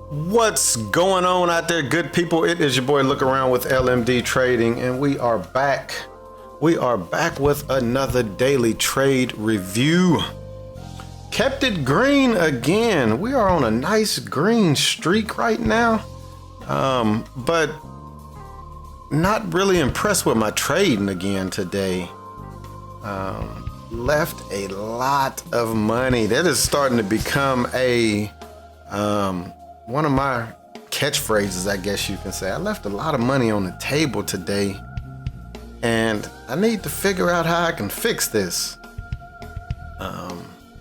What's going on out there, good people? It is your boy Look Around with LMD Trading, and we are back. We are back with another daily trade review. Kept it green again. We are on a nice green streak right now, but not really impressed with my trading again today. Left a lot of money. That is starting to become a one of my catchphrases, I guess you can say. I left a lot of money on the table today, and I need to figure out how I can fix this.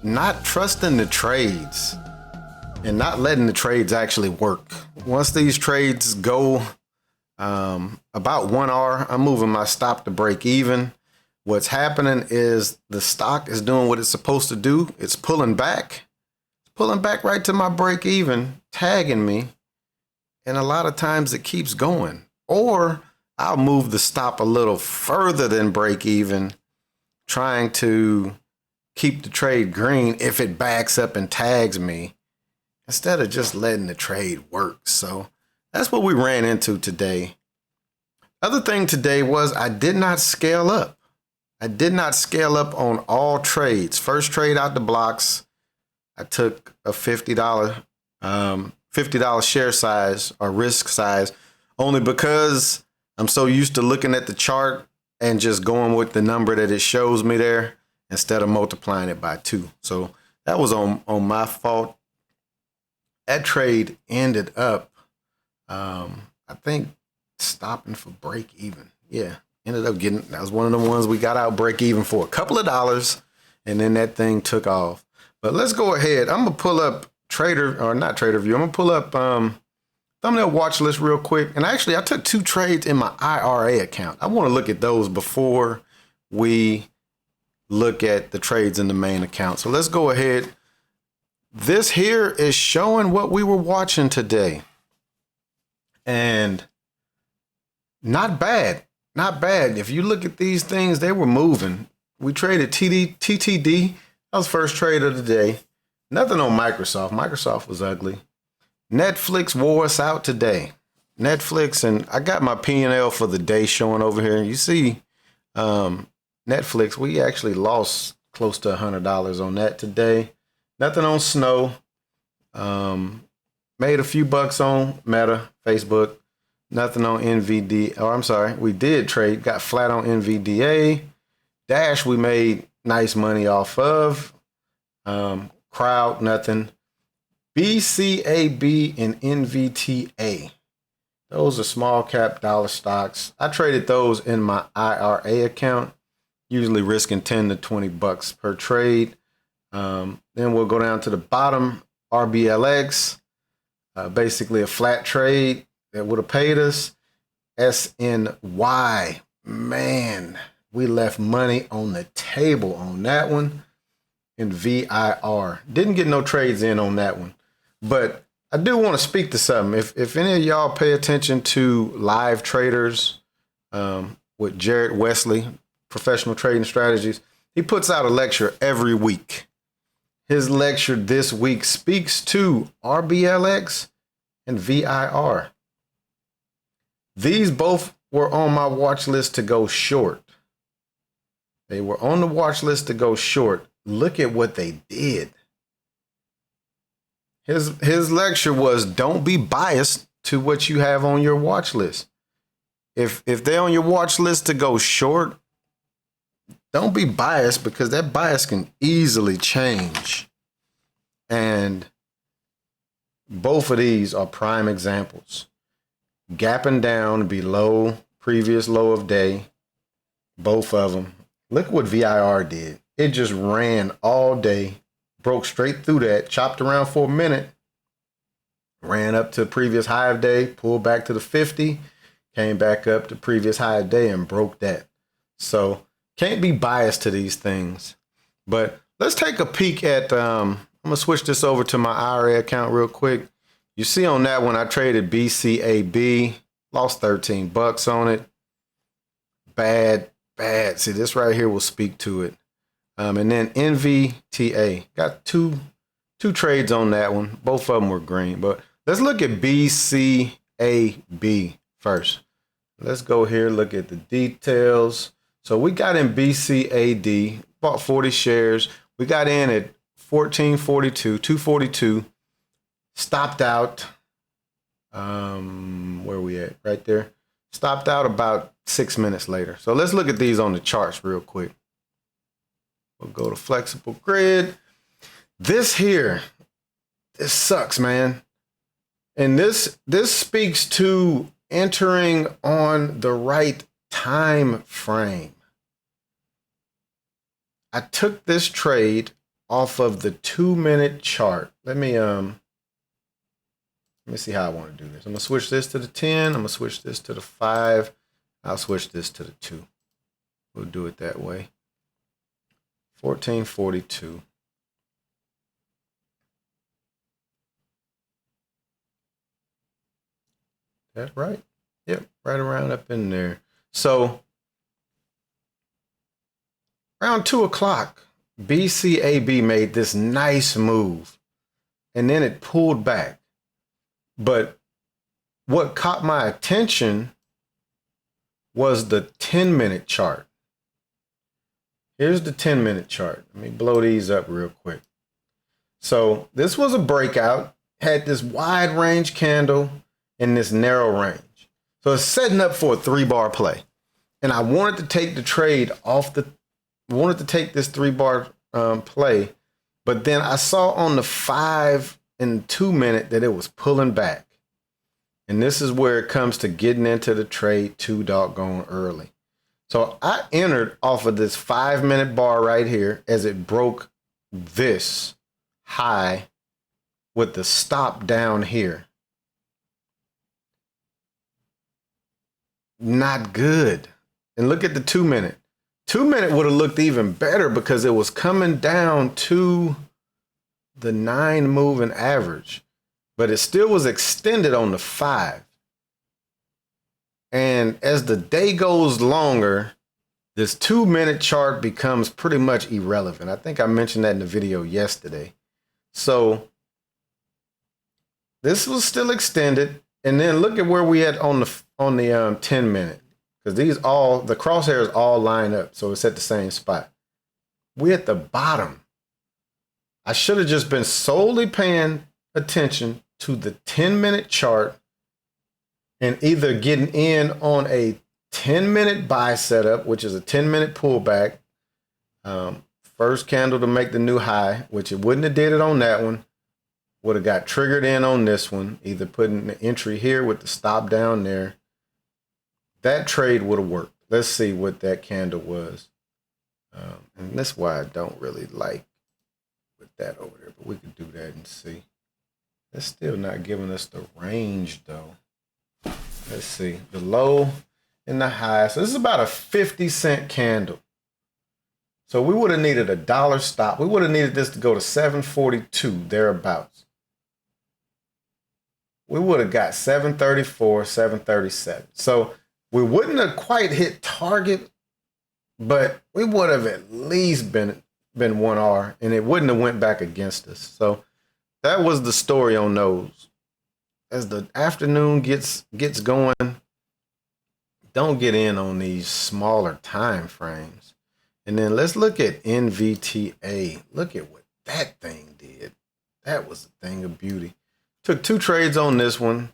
Not trusting the trades and not letting the trades actually work. Once these trades go about 1 hour, I'm moving my stop to break even. What's happening is the stock is doing what it's supposed to do. It's pulling back right to my break even, tagging me. And a lot of times it keeps going. Or I'll move the stop a little further than break even, trying to keep the trade green if it backs up and tags me, instead of just letting the trade work. So that's what we ran into today. Other thing today was I did not scale up. I did not scale up on all trades. First trade out the blocks, I took a $50 share size or risk size, only because I'm so used to looking at the chart and just going with the number that it shows me there instead of multiplying it by 2. So that was on my fault. That trade ended up, I think, stopping for break even. Yeah, ended up getting, that was one of the ones we got out break even for a couple of dollars, and then that thing took off. But let's go ahead. I'm going to pull up TRADERVUE. I'm going to pull up thumbnail watch list real quick. And actually, I took 2 trades in my IRA account. I want to look at those before we look at the trades in the main account. So let's go ahead. This here is showing what we were watching today. And not bad. Not bad. If you look at these things, they were moving. We traded TTD. That was first trade of the day. Nothing on Microsoft. Microsoft was ugly. Netflix wore us out today. Netflix, and I got my P&L for the day showing over here. You see, Netflix, we actually lost close to $100 on that today. Nothing on Snow. Made a few bucks on Meta, Facebook. Nothing on NVD. Oh, I'm sorry. We did trade. Got flat on NVDA. Dash, we made nice money off of. Crowd, nothing. BCAB and NVTA. Those are small cap dollar stocks. I traded those in my IRA account, usually risking 10 to 20 bucks per trade. Then we'll go down to the bottom, RBLX, basically a flat trade that would have paid us. SNY, man, we left money on the table on that one. And VIR, didn't get no trades in on that one. But I do want to speak to something. If any of y'all pay attention to Live Traders with Jared Wesley, Professional Trading Strategies, he puts out a lecture every week. His lecture this week speaks to RBLX and VIR. These both were on my watch list to go short. They were on the watch list to go short. Look at what they did. His lecture was, don't be biased to what you have on your watch list. If they're on your watch list to go short, don't be biased, because that bias can easily change. And both of these are prime examples. Gapping down below previous low of day. Both of them. Look what VIR did. It just ran all day, broke straight through that, chopped around for a minute, ran up to previous high of day, pulled back to the 50, came back up to previous high of day and broke that. So can't be biased to these things. But let's take a peek at, I'm going to switch this over to my IRA account real quick. You see on that one, I traded BCAB, lost 13 bucks on it. Bad. See, this right here will speak to it. And then NVTA, got two trades on that one. Both of them were green. But Let's look at BCAB first. Let's go here, look at the details. So we got in BCAD, bought 40 shares. We got in at 1442, 242, stopped out. Where we at? Right there. Stopped out about 6 minutes later. So let's look at these on the charts real quick. We'll go to flexible grid. This here, this sucks, man. And this speaks to entering on the right time frame. I took this trade off of the 2-minute chart. Let me see how I want to do this. I'm gonna switch this to the 10. I'm gonna switch this to the 5. I'll switch this to the 2. We'll do it that way. 1442. That right? Yep, right around up in there. So around 2 o'clock, BCAB made this nice move, and then it pulled back. But what caught my attention was the 10-minute chart. Here's the 10-minute chart. Let me blow these up real quick. So this was a breakout, had this wide range candle in this narrow range. So it's setting up for a 3-bar play. And I wanted to take the trade off wanted to take this 3-bar play, but then I saw on the 5 and 2-minute that it was pulling back. And this is where it comes to getting into the trade too doggone early. So I entered off of this 5-minute bar right here as it broke this high with the stop down here. Not good. And look at the 2-minute. 2-minute would have looked even better because it was coming down to the 9 moving average, but it still was extended on the 5. And as the day goes longer, this 2-minute chart becomes pretty much irrelevant. I think I mentioned that in the video yesterday. So this was still extended. And then look at where we at on the 10-minute, because the crosshairs all line up. So it's at the same spot. We at the bottom. I should have just been solely paying attention to the 10-minute chart and either getting in on a 10-minute buy setup, which is a 10-minute pullback. First candle to make the new high, which it wouldn't have did it on that one. Would have got triggered in on this one, either putting the entry here with the stop down there. That trade would have worked. Let's see what that candle was. And that's why I don't really like with that over there, but we could do that and see. That's still not giving us the range though. Let's see, the low and the high. So this is about a 50-cent candle. So we would have needed $1 stop. We would have needed this to go to 742, thereabouts. We would have got 734, 737. So we wouldn't have quite hit target, but we would have at least been 1R, and it wouldn't have went back against us. So that was the story on those. As the afternoon gets going, don't get in on these smaller time frames. And then let's look at NVTA. Look at what that thing did. That was a thing of beauty. Took 2 trades on this one.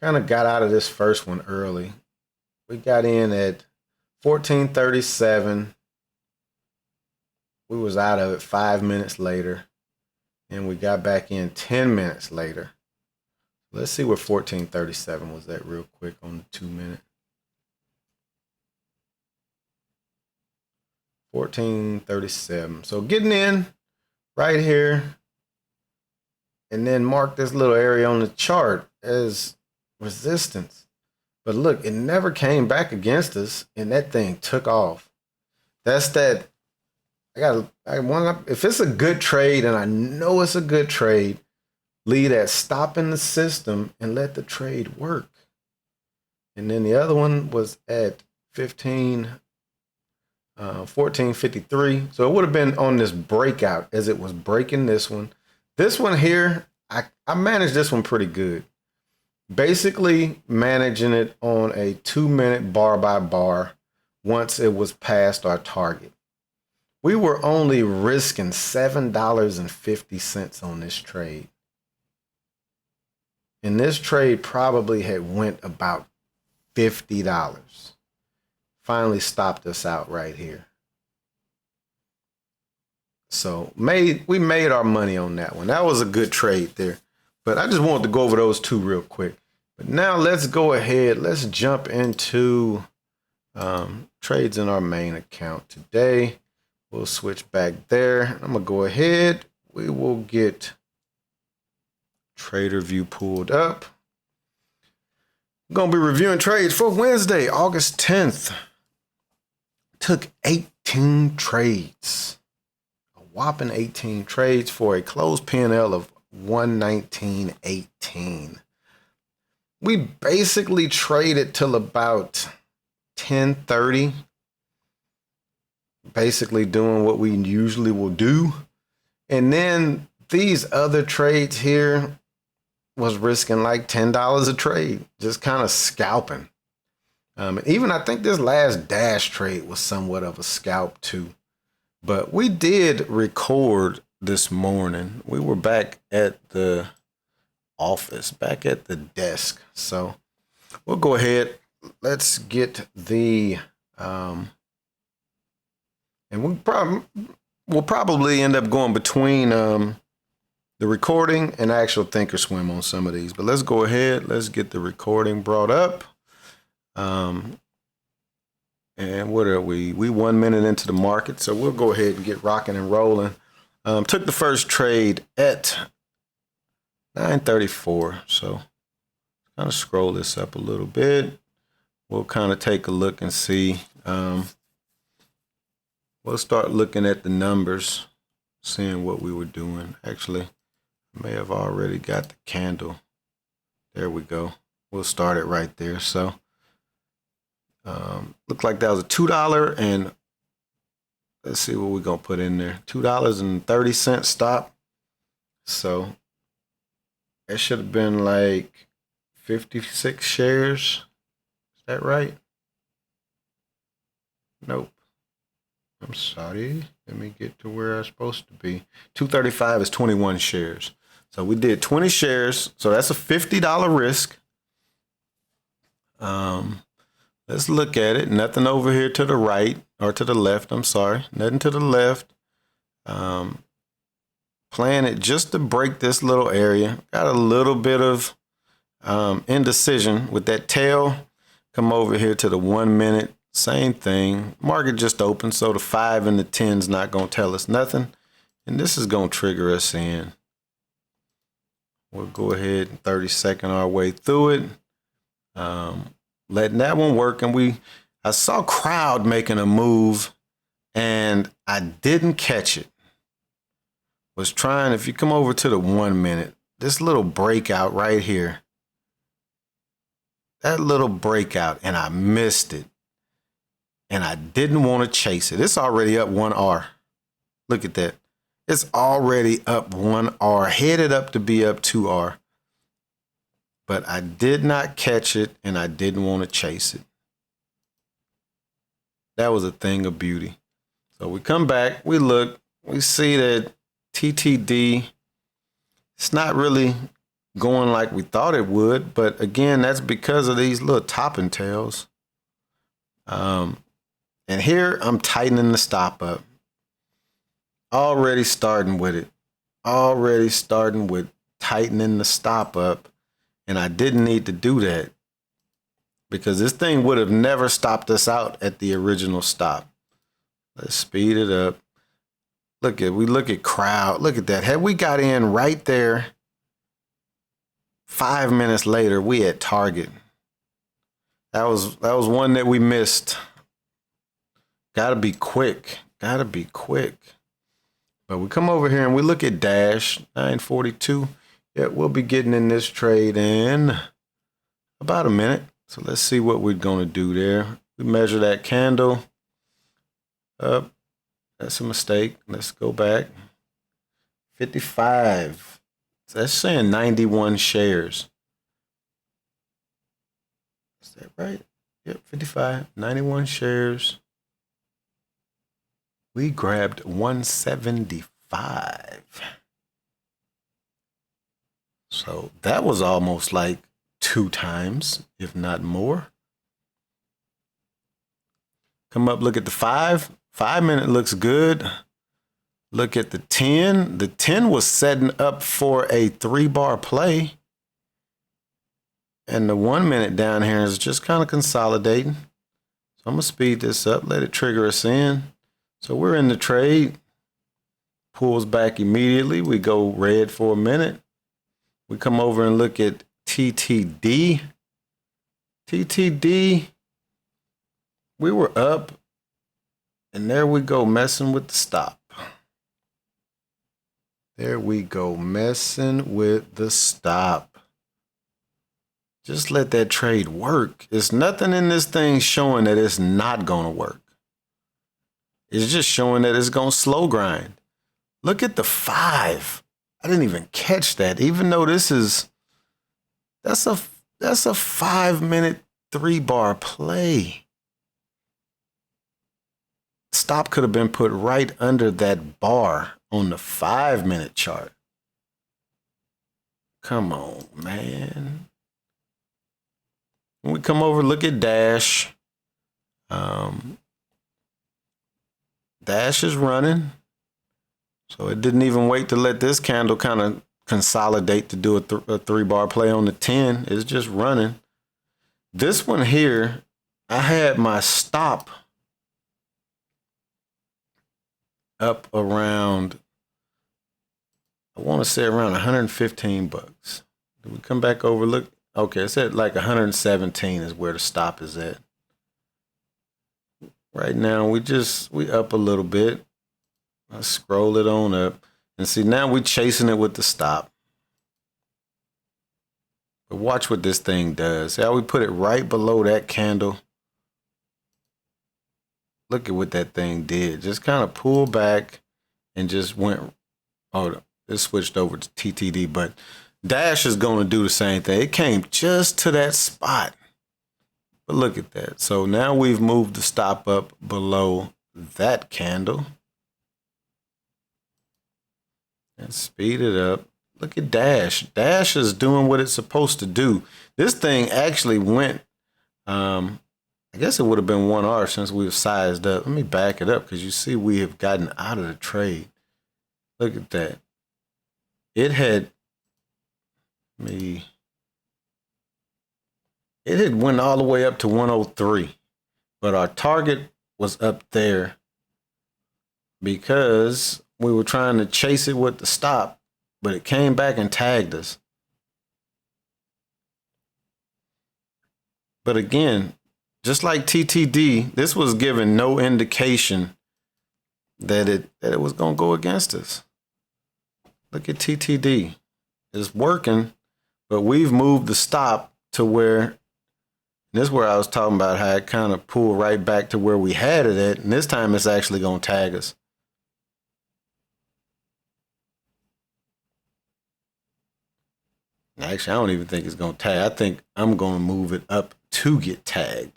Kind of got out of this first one early. We got in at 1437. We was out of it 5 minutes later. And we got back in 10 minutes later. Let's see where 1437 was at real quick on the 2-minute. 1437. So getting in right here, and then mark this little area on the chart as resistance. But look, it never came back against us, and that thing took off. That's that. If it's a good trade, and I know it's a good trade, leave that stop in the system and let the trade work. And then the other one was at 1453. So it would have been on this breakout as it was breaking this one. This one here, I managed this one pretty good. Basically managing it on a 2-minute bar by bar once it was past our target. We were only risking $7.50 on this trade. And this trade probably had went about $50. Finally stopped us out right here. So we made our money on that one. That was a good trade there. But I just wanted to go over those two real quick. But now let's go ahead. Let's jump into trades in our main account today. We'll switch back there. I'm going to go ahead. We will get TRADERVUE pulled up. I'm going to be reviewing trades for Wednesday, August 10th. Took 18 trades. A whopping 18 trades for a closed P&L of 119.18. We basically traded till about 10:30. Basically doing what we usually will do. And then these other trades here was risking like $10 a trade. Just kind of scalping. Even I think this last dash trade was somewhat of a scalp too. But we did record this morning. We were back at the office, back at the desk. So we'll go ahead. Let's get the and we'll probably end up going between the recording and actual thinkorswim on some of these. But let's go ahead. Let's get the recording brought up. And what are we? We 1 minute into the market, so we'll go ahead and get rocking and rolling. Took the first trade at 9:34. So kind of scroll this up a little bit. We'll kind of take a look and see. We'll start looking at the numbers, seeing what we were doing. Actually, I may have already got the candle. There we go. We'll start it right there. So looked like that was a $2 and let's see what we're going to put in there. $2.30 stop. So it should have been like 56 shares. Is that right? Nope. I'm sorry. Let me get to where I'm supposed to be. 235 is 21 shares. So we did 20 shares. So that's a $50 risk. Let's look at it. Nothing over here to the right or to the left. I'm sorry. Nothing to the left. Playing it just to break this little area. Got a little bit of indecision with that tail. Come over here to the 1 minute. Same thing. Market just opened, so the 5 and the 10 is not going to tell us nothing. And this is going to trigger us in. We'll go ahead and 30-second our way through it. Letting that one work. And I saw crowd making a move and I didn't catch it. Was trying, if you come over to the 1 minute, this little breakout right here, that little breakout, and I missed it. And I didn't want to chase it. It's already up 1R. Look at that. It's already up 1R, headed up to be up 2R. But I did not catch it, and I didn't want to chase it. That was a thing of beauty. So we come back, we look, we see that TTD, it's not really going like we thought it would. But again, that's because of these little topping tails. And here I'm tightening the stop up. Already starting with it. Already starting with tightening the stop up. And I didn't need to do that because this thing would have never stopped us out at the original stop. Let's speed it up. We look at crowd. Look at that. Had we got in right there, 5 minutes later, we at target. That was one that we missed. Gotta be quick. Gotta be quick. But we come over here and we look at Dash 942. Yeah, we'll be getting in this trade in about a minute. So let's see what we're going to do there. We measure that candle up. That's a mistake. Let's go back. 55. That's saying 91 shares. Is that right? Yep, 55, 91 shares. We grabbed 175. So that was almost like 2 times, if not more. Come up, look at the 5. 5 minute looks good. Look at the 10. The 10 was setting up for a 3-bar play. And the 1 minute down here is just kind of consolidating. So I'm going to speed this up, let it trigger us in. So we're in the trade. Pulls back immediately. We go red for a minute. We come over and look at TTD. TTD, we were up. And there we go, messing with the stop. There we go, messing with the stop. Just let that trade work. There's nothing in this thing showing that it's not going to work. It's just showing that it's going to slow grind. Look at the 5. I didn't even catch that, even though this is, that's a 5 minute 3-bar play. Stop could have been put right under that bar on the 5 minute chart. Come on, man. When we come over, look at Dash. Dash is running. So it didn't even wait to let this candle kind of consolidate to do a 3-bar play on the 10. It's just running. This one here, I had my stop up around, I want to say around 115 bucks. Did we come back over? Look, okay, it's at like 117 is where the stop is at. Right now, we up a little bit. I scroll it on up and see now we're chasing it with the stop. But watch what this thing does. See how we put it right below that candle. Look at what that thing did. Just kind of pulled back and just went, oh, it switched over to TTD, but Dash is going to do the same thing. It came just to that spot. But look at that. So now we've moved the stop up below that candle. And speed it up. Look at Dash. Dash is doing what it's supposed to do. This thing actually went, I guess it would have been 1R since we've sized up. Let me back it up because you see we have gotten out of the trade. Look at that. It had went all the way up to 103, but our target was up there because we were trying to chase it with the stop, but it came back and tagged us. But again, just like TTD, this was given no indication that it was going to go against us. Look at TTD. It's working, but we've moved the stop to where, this is where I was talking about how it kind of pulled right back to where we had it at, and this time it's actually going to tag us. Actually, I don't even think it's going to tag. I think I'm going to move it up to get tagged.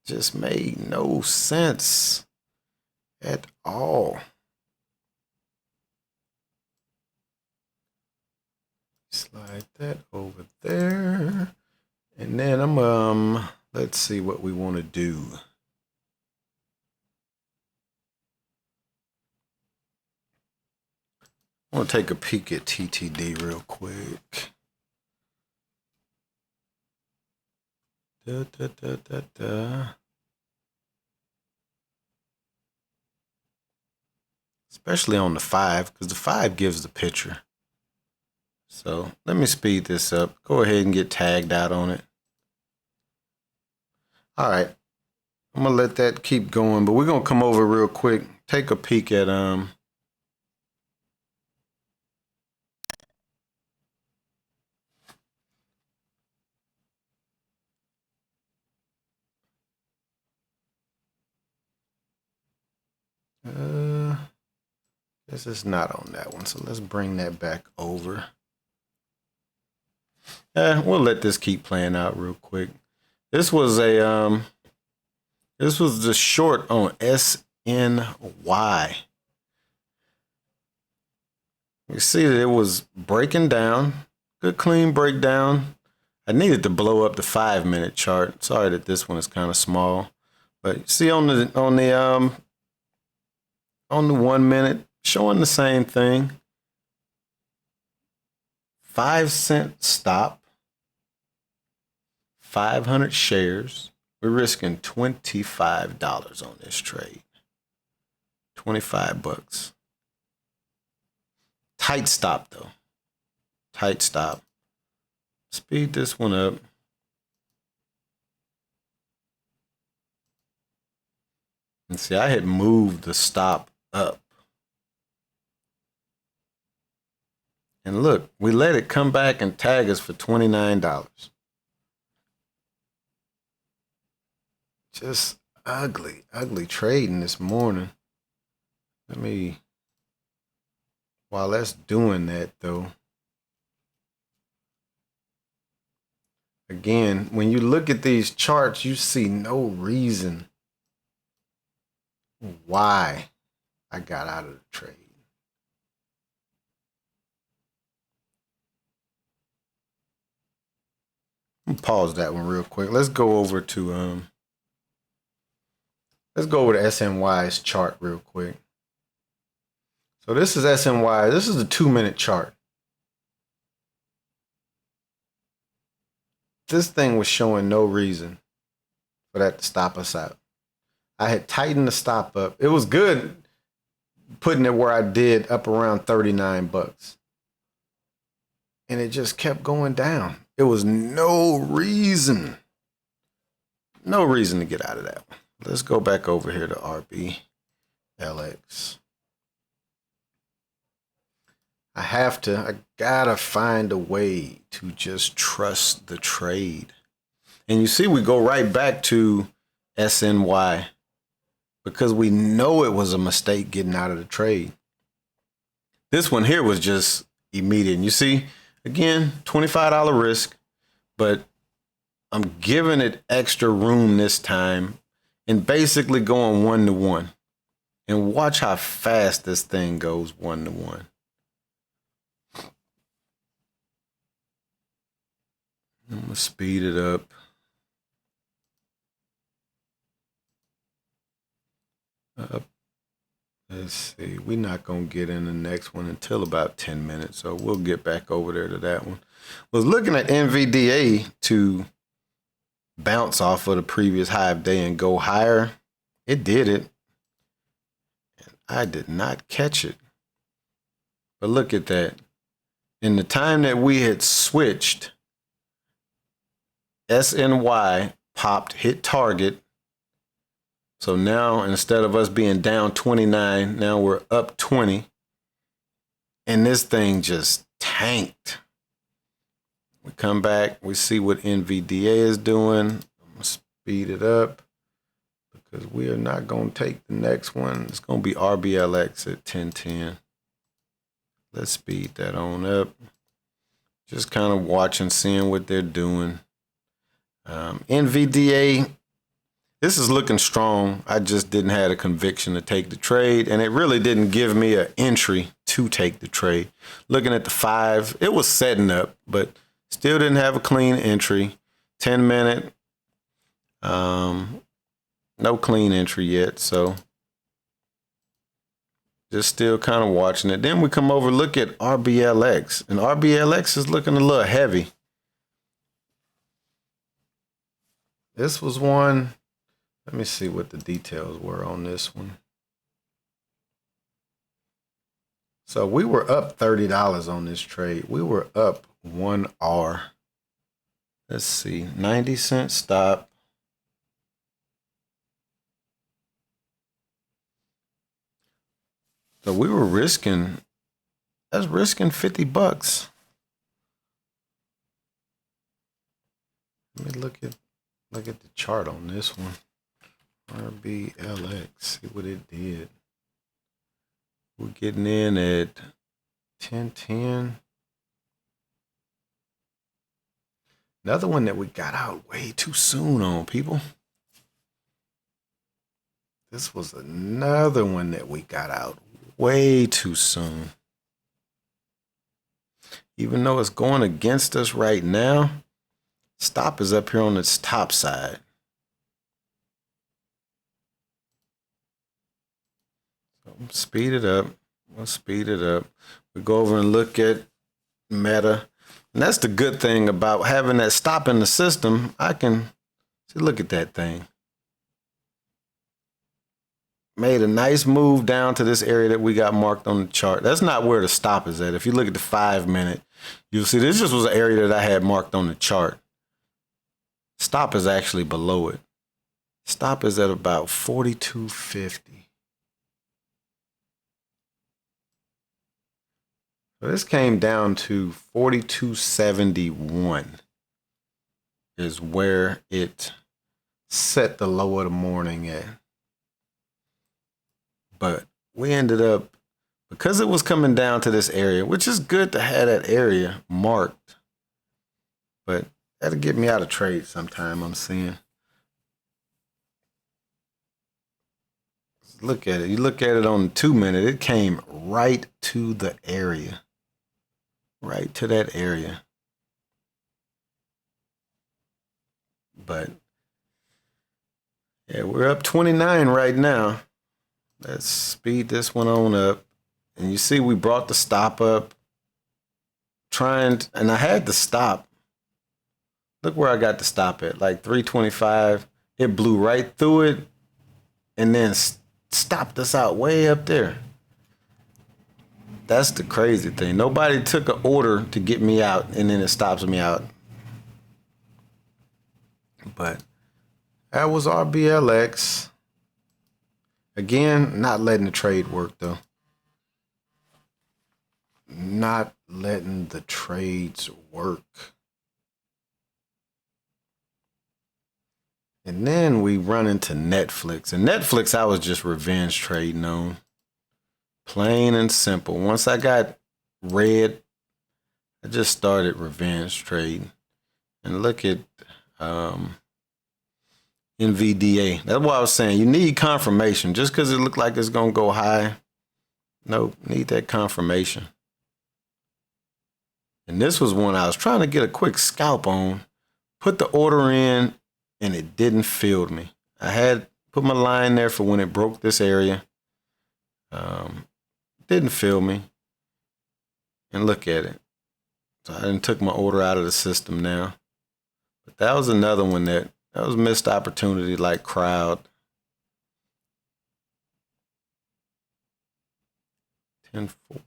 Just made no sense at all. Slide that over there. And then let's see what we want to do. I want to take a peek at TTD real quick. Especially on the 5, because the 5 gives the picture. So let me speed this up. Go ahead and get tagged out on it. All right. I'm going to let that keep going, but we're going to come over real quick. Take a peek at This is not on that one, so let's bring that back over. We'll let this keep playing out real quick. This was a this was the short on SNY. You see that it was breaking down. Good clean breakdown. I needed to blow up the 5-minute chart. Sorry that this one is kind of small, but you see on the 1 minute showing the same thing. 5-cent stop. 500 shares. We're risking $25 on this trade. 25 bucks. Tight stop though. Tight stop. Speed this one up. And see, I had moved the stop up. And look, we let it come back and tag us for $29. Just ugly trading this morning. While that's doing that though, again, when you look at these charts, you see no reason why I got out of the trade. Pause that one real quick. Let's go over to SNY's chart real quick. So this is SNY. This is a 2-minute chart. This thing was showing no reason for that to stop us out. I had tightened the stop up. It was good putting it where I did, up around 39 bucks. And it just kept going down. It was no reason to get out of that one. Let's go back over here to RBLX. I gotta find a way to just trust the trade. And you see, we go right back to SNY because we know it was a mistake getting out of the trade. This one here was just immediate. And you see, again, $25 risk, but I'm giving it extra room this time and basically going 1-to-1. And watch how fast this thing goes 1-to-1. I'm going to speed it up. Let's see. We're not going to get in the next one until about 10 minutes. So we'll get back over there to that one. Was looking at NVDA to bounce off of the previous high of day and go higher. It did it. And I did not catch it. But look at that. In the time that we had switched, SNY popped, hit target. So now instead of us being down 29, now we're up 20. And this thing just tanked. We come back, we see what NVDA is doing. I'm going to speed it up because we are not going to take the next one. It's going to be RBLX at 1010. Let's speed that on up. Just kind of watching, seeing what they're doing. NVDA, this is looking strong. I just didn't have a conviction to take the trade, and it really didn't give me an entry to take the trade. Looking at the 5, it was setting up, but still didn't have a clean entry. 10-minute, no clean entry yet, so just still kind of watching it. Then we come over, look at RBLX, and RBLX is looking a little heavy. This was one. Let me see what the details were on this one. So we were up $30 on this trade. We were up 1R. Let's see, 90-cent stop. So we were risking, that's risking 50 bucks. Let me look at the chart on this one. RBLX, see what it did. We're getting in at 10:10. Another one that we got out way too soon on, people. This was another one that we got out way too soon. Even though it's going against us right now, stop is up here on its top side. So speed it up. We'll speed it up. We go over and look at meta. And that's the good thing about having that stop in the system. I can see, look at that thing. Made a nice move down to this area that we got marked on the chart. That's not where the stop is at. If you look at the 5 minute, you'll see this just was an area that I had marked on the chart. Stop is actually below it. Stop is at about 42.50. So this came down to 42.71 is where it set the low of the morning at. But we ended up, because it was coming down to this area, which is good to have that area marked, but that'll get me out of trade sometime, I'm seeing. Look at it. You look at it on the 2 minute, it came right to the area. Right to that area. But yeah, we're up 29 right now. Let's speed this one on up. And you see we brought the stop up. And I had to stop. Look where I got the stop at, like 325. It blew right through it and then stopped us out way up there. That's the crazy thing. Nobody took an order to get me out and then it stops me out. But that was RBLX. Again, not letting the trade work though. Not letting the trades work. And then we run into Netflix. And Netflix, I was just revenge trading on. Plain and simple. Once I got red, I just started revenge trading. And look at NVDA. That's why I was saying you need confirmation. Just because it looked like it's going to go high, nope, need that confirmation. And this was one I was trying to get a quick scalp on, put the order in, and it didn't fill me. I had put my line there for when it broke this area. Didn't fill me. And look at it. So I done took my order out of the system now. But that was another one that was missed opportunity, like crowd. 1040.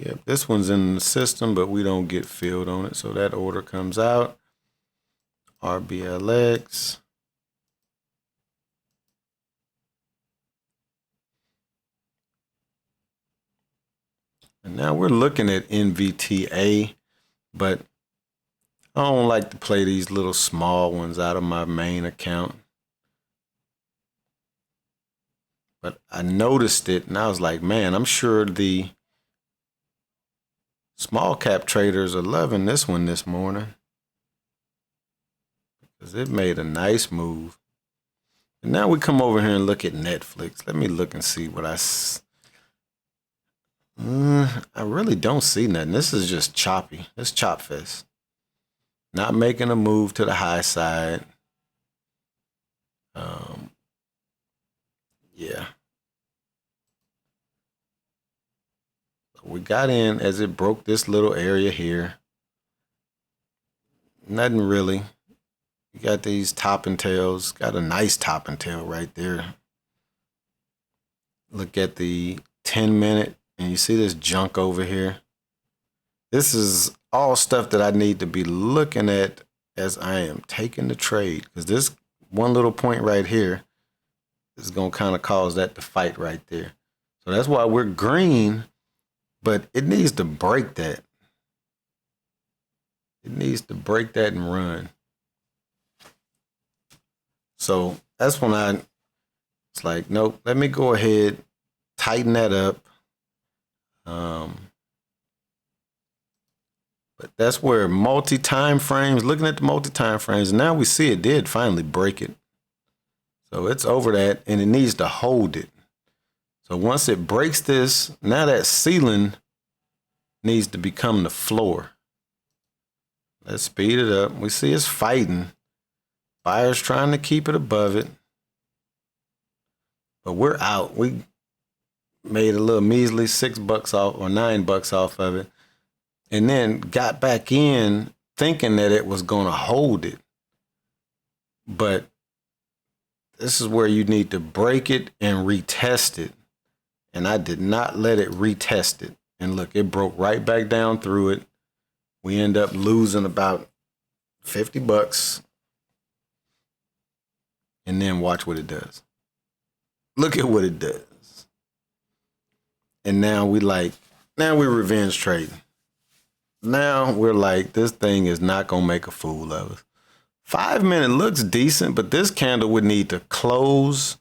Yep, this one's in the system, but we don't get filled on it. So that order comes out. RBLX. And now we're looking at NVTA, but I don't like to play these little small ones out of my main account. But I noticed it and I was like, man, I'm sure the small cap traders are loving this one this morning because it made a nice move. And now we come over here and look at Netflix. Let me look and see what I really don't see nothing. This is just choppy. It's chop fest. Not making a move to the high side. Yeah. We got in as it broke this little area here. Nothing really. You got these top and tails. Got a nice top and tail right there. Look at the 10 minute and you see this junk over here. This is all stuff that I need to be looking at as I am taking the trade, because this one little point right here is going to kind of cause that to fight right there. So that's why we're green, but it needs to break that. It needs to break that and run. So that's when it's like, nope, let me go ahead, tighten that up. But that's where multi-time frames, looking at the multi-time frames, now we see it did finally break it. So it's over that, and it needs to hold it. So once it breaks this, now that ceiling needs to become the floor. Let's speed it up. We see it's fighting. Buyers trying to keep it above it. But we're out. We made a little measly $6 off or $9 off of it. And then got back in thinking that it was going to hold it. But this is where you need to break it and retest it. And I did not let it retest it. And look, it broke right back down through it. We end up losing about $50. And then watch what it does. Look at what it does. And now we're revenge trading. Now we're like, this thing is not going to make a fool of us. 5 minute looks decent, but this candle would need to close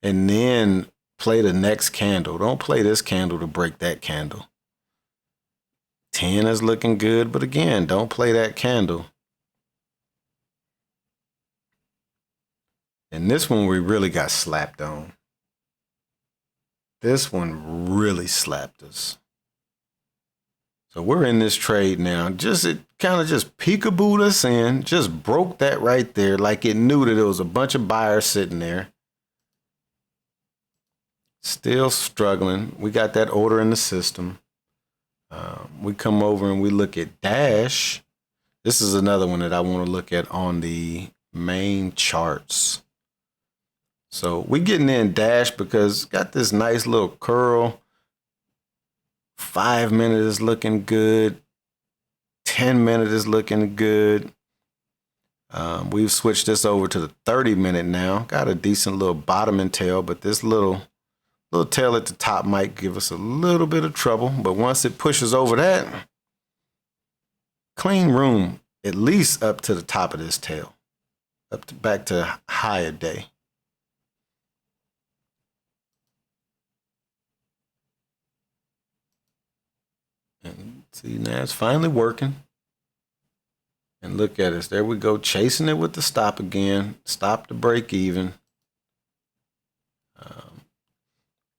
and then play the next candle. Don't play this candle to break that candle. 10 is looking good, but again, don't play that candle. And this one we really got slapped on. This one really slapped us. So we're in this trade now. It kind of just peekabooed us in, just broke that right there, like it knew that there was a bunch of buyers sitting there. Still struggling. We got that order in the system. We come over and we look at Dash. This is another one that I want to look at on the main charts. So we getting in Dash because it's got this nice little curl. 5 minute is looking good. 10 minute is looking good. We've switched this over to the 30 minute now. Got a decent little bottoming tail, but this little tail at the top might give us a little bit of trouble. But once it pushes over that, clean room at least up to the top of this tail, back to higher day. And see, now it's finally working. And look at us. There we go, chasing it with the stop again. Stop to break even.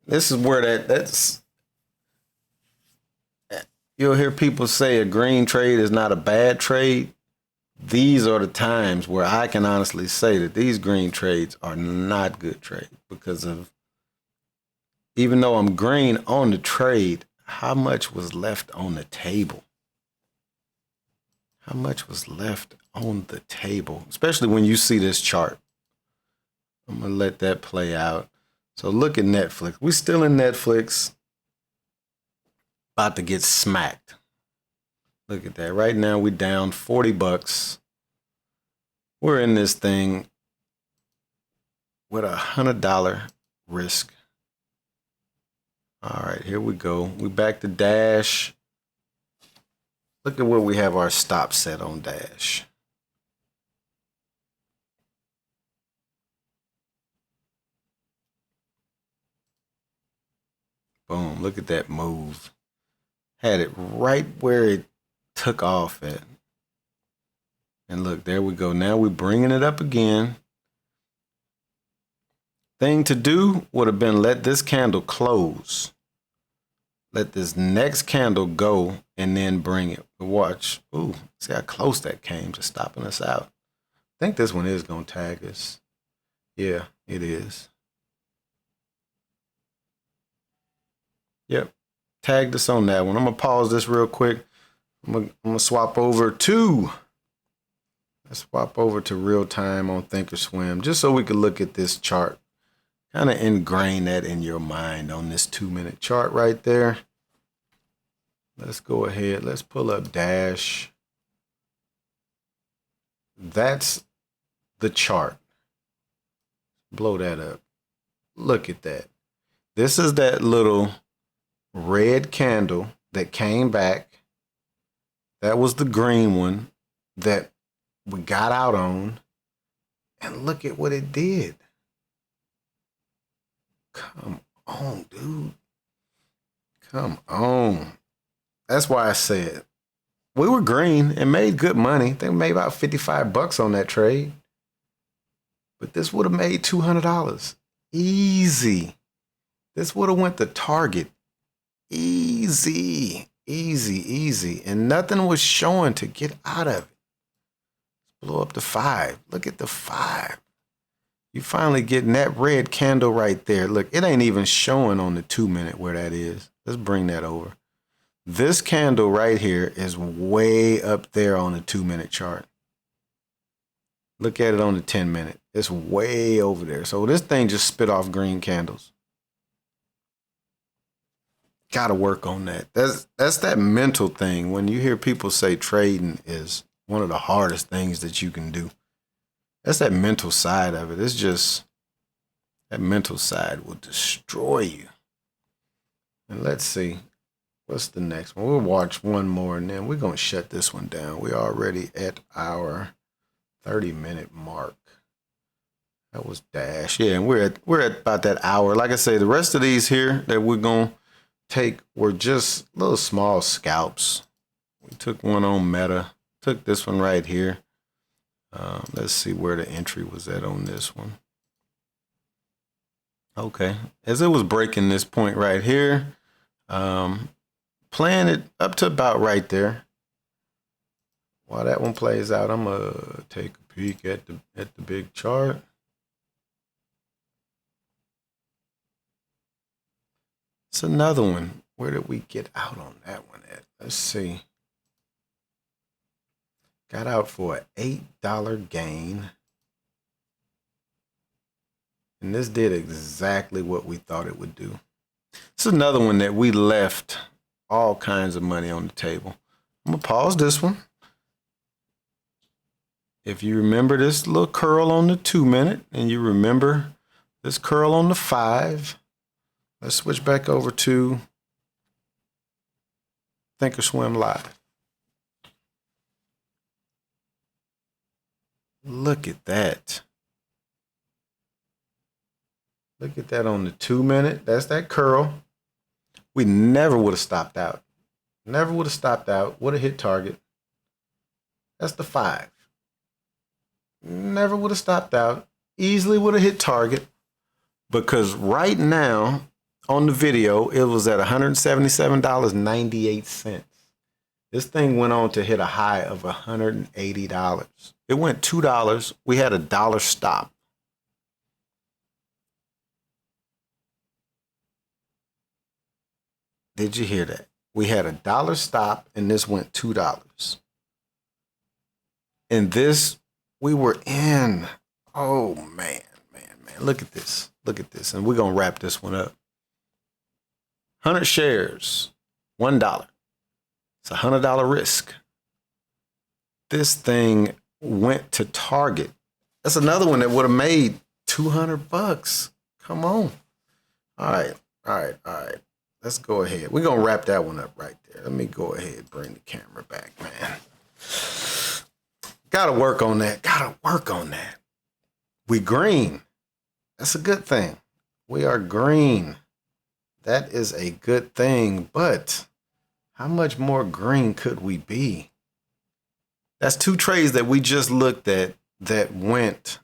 This is where that's. You'll hear people say a green trade is not a bad trade. These are the times where I can honestly say that these green trades are not good trades because of, even though I'm green on the trade, how much was left on the table? How much was left on the table? Especially when you see this chart. I'm going to let that play out. So look at Netflix. We're still in Netflix. About to get smacked. Look at that. Right now we're down $40. We're in this thing with $100 risk. All right, here we go. We back to Dash. Look at where we have our stop set on Dash. Boom, look at that move. Had it right where it took off at. And look, there we go. Now we're bringing it up again. Thing to do would have been let this candle close. Let this next candle go and then bring it. Watch. Ooh, see how close that came to stopping us out. I think this one is going to tag us. Yeah, it is. Yep, tagged us on that one. I'm going to pause this real quick. I'm going to swap over to, let's swap over to real time on Thinkorswim just so we can look at this chart. Kind of ingrain that in your mind on this 2 minute chart right there. Let's go ahead. Let's pull up Dash. That's the chart. Blow that up. Look at that. This is that little red candle that came back. That was the green one that we got out on. And look at what it did. Come on, dude. Come on. That's why I said we were green and made good money. They made about 55 bucks on that trade. But this would have made $200. Easy. This would have went to target. Easy. Easy, easy. And nothing was showing to get out of it. Blow up to 5. Look at the 5. You finally getting that red candle right there. Look, it ain't even showing on the 2-minute where that is. Let's bring that over. This candle right here is way up there on the 2-minute chart. Look at it on the 10-minute. It's way over there. So this thing just spit off green candles. Got to work on that. That's that mental thing. When you hear people say trading is one of the hardest things that you can do, that's that mental side of it. It's just that mental side will destroy you. And let's see. What's the next one? We'll watch one more and then we're going to shut this one down. We're already at our 30-minute mark. That was Dash. Yeah, and we're at about that hour. Like I say, the rest of these here that we're going to take were just little small scalps. We took one on Meta. Took this one right here. Let's see where the entry was at on this one. Okay, as it was breaking this point right here, playing it up to about right there. While that one plays out, I'm gonna take a peek at the big chart. It's another one. Where did we get out on that one at? Let's see. Got out for an $8 gain. And this did exactly what we thought it would do. It's another one that we left all kinds of money on the table. I'm going to pause this one. If you remember this little curl on the 2-minute and you remember this curl on the 5, let's switch back over to Thinkorswim Live. Look at that. Look at that on the 2-minute. That's that curl. We never would have stopped out. Never would have stopped out. Would have hit target. That's the 5. Never would have stopped out. Easily would have hit target. Because right now on the video, it was at $177.98. This thing went on to hit a high of $180. It went $2. We had $1 stop. Did you hear that? We had $1 stop and this went $2. And this, we were in. Oh, man. Look at this. Look at this. And we're going to wrap this one up. 100 shares, $1. It's a $100 risk. This thing went to target. That's another one that would have made 200 bucks. Come on. All right. Let's go ahead. We're going to wrap that one up right there. Let me go ahead and bring the camera back, man. Got to work on that. We green. That's a good thing. We are green. That is a good thing, but how much more green could we be? That's 2 trades that we just looked at that went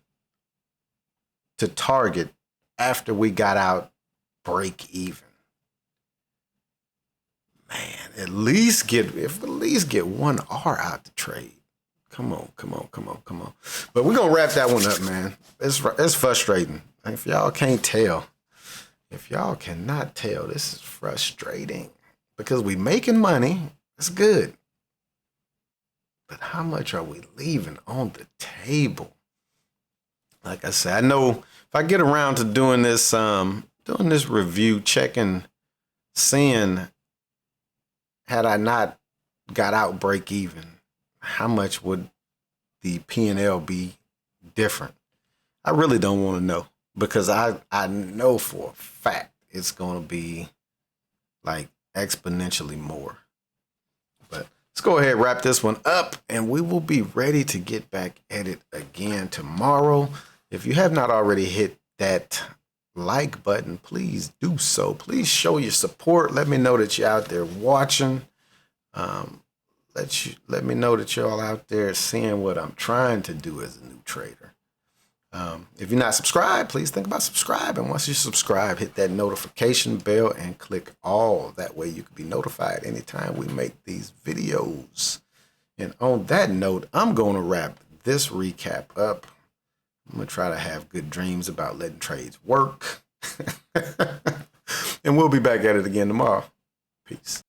to target after we got out break even. Man, at least get 1 R out the trade. Come on. But we're gonna wrap that one up, man. It's frustrating. If y'all can't tell, if y'all cannot tell, this is frustrating because we making money. It's good. But how much are we leaving on the table? Like I said, I know if I get around to doing this review, checking, seeing, had I not got out break even, how much would the P&L be different? I really don't want to know because I know for a fact it's going to be like exponentially more. But let's go ahead and wrap this one up and we will be ready to get back at it again tomorrow. If you have not already hit that like button, please do so. Please show your support. Let me know that you're out there watching. Let me know that you're all out there seeing what I'm trying to do as a new trader. If you're not subscribed, please think about subscribing. Once you subscribe, hit that notification bell and click all. That way you can be notified anytime we make these videos. And on that note, I'm going to wrap this recap up. I'm going to try to have good dreams about letting trades work. And we'll be back at it again tomorrow. Peace.